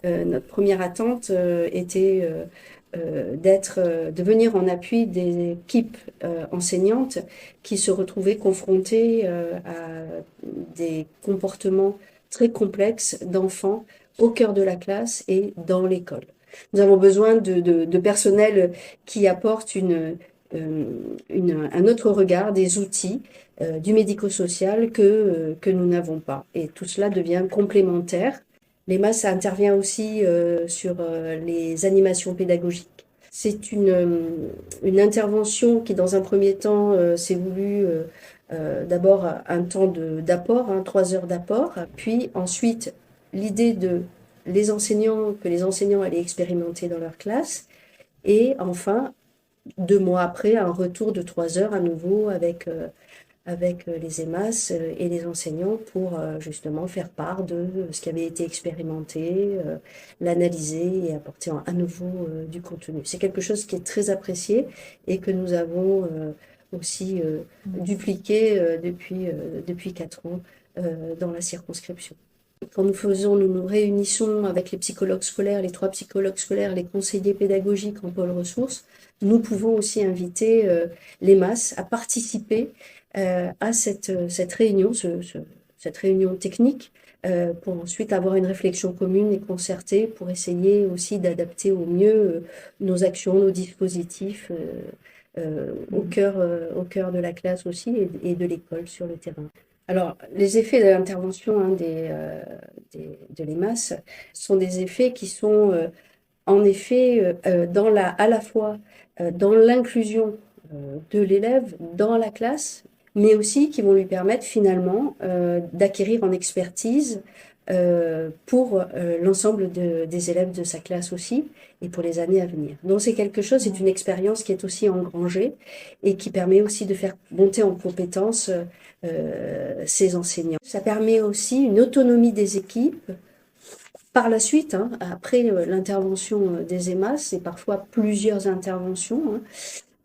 Notre première attente était de venir en appui des équipes enseignantes qui se retrouvaient confrontées à des comportements très complexes d'enfants au cœur de la classe et dans l'école. Nous avons besoin de personnel qui apporte un autre regard, des outils du médico-social que nous n'avons pas. Et tout cela devient complémentaire. L'EMA, ça intervient aussi sur les animations pédagogiques. C'est une intervention qui, dans un premier temps, s'est voulu d'abord un temps d'apport, 3 heures d'apport, puis ensuite l'idée que les enseignants allaient expérimenter dans leur classe, et enfin, 2 mois après, un retour de 3 heures à nouveau avec les EMAS et les enseignants pour justement faire part de ce qui avait été expérimenté, l'analyser et apporter à nouveau du contenu. C'est quelque chose qui est très apprécié et que nous avons aussi dupliqué depuis 4 ans dans la circonscription. Quand nous nous réunissons avec les psychologues scolaires, les 3 psychologues scolaires, les conseillers pédagogiques en pôle ressources, nous pouvons aussi inviter les masses à participer à cette réunion, cette réunion technique, pour ensuite avoir une réflexion commune et concertée pour essayer aussi d'adapter au mieux nos actions, nos dispositifs au cœur de la classe aussi et de l'école sur le terrain. Alors, les effets de l'intervention de l'EMAS sont des effets qui sont en effet à la fois dans l'inclusion de l'élève dans la classe, mais aussi qui vont lui permettre finalement d'acquérir en expertise pour l'ensemble des élèves de sa classe aussi et pour les années à venir. Donc c'est une expérience qui est aussi engrangée et qui permet aussi de faire monter en compétences ces enseignants. Ça permet aussi une autonomie des équipes. Par la suite, après l'intervention des EMAS, et parfois plusieurs interventions,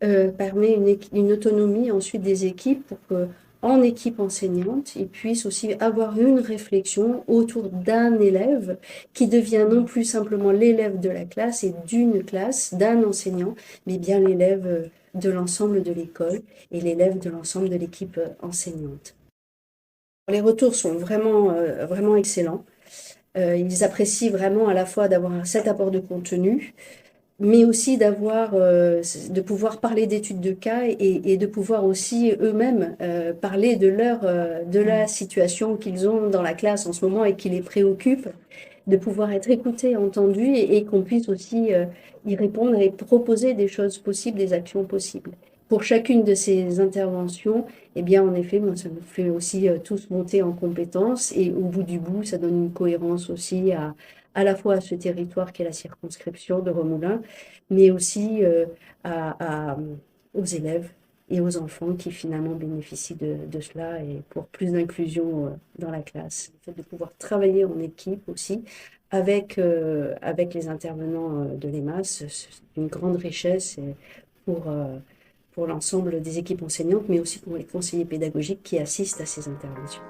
permet une autonomie ensuite des équipes pour que, en équipe enseignante, ils puissent aussi avoir une réflexion autour d'un élève qui devient non plus simplement l'élève de la classe et d'une classe, d'un enseignant, mais bien l'élève de l'ensemble de l'école et l'élève de l'ensemble de l'équipe enseignante. Les retours sont vraiment excellents. Ils apprécient vraiment à la fois d'avoir cet apport de contenu, mais aussi de pouvoir parler d'études de cas et de pouvoir aussi eux-mêmes parler de la situation qu'ils ont dans la classe en ce moment et qui les préoccupe, de pouvoir être écoutés, entendus et qu'on puisse aussi y répondre et proposer des choses possibles, des actions possibles. Pour chacune de ces interventions, eh bien, en effet, moi, ça nous fait aussi tous monter en compétences et au bout du bout, ça donne une cohérence aussi à la fois à ce territoire qu'est la circonscription de Remoulins, mais aussi aux élèves et aux enfants qui finalement bénéficient de cela et pour plus d'inclusion dans la classe. Le fait de pouvoir travailler en équipe aussi avec les intervenants de l'EMAS, c'est une grande richesse pour, euh, pour l'ensemble des équipes enseignantes, mais aussi pour les conseillers pédagogiques qui assistent à ces interventions.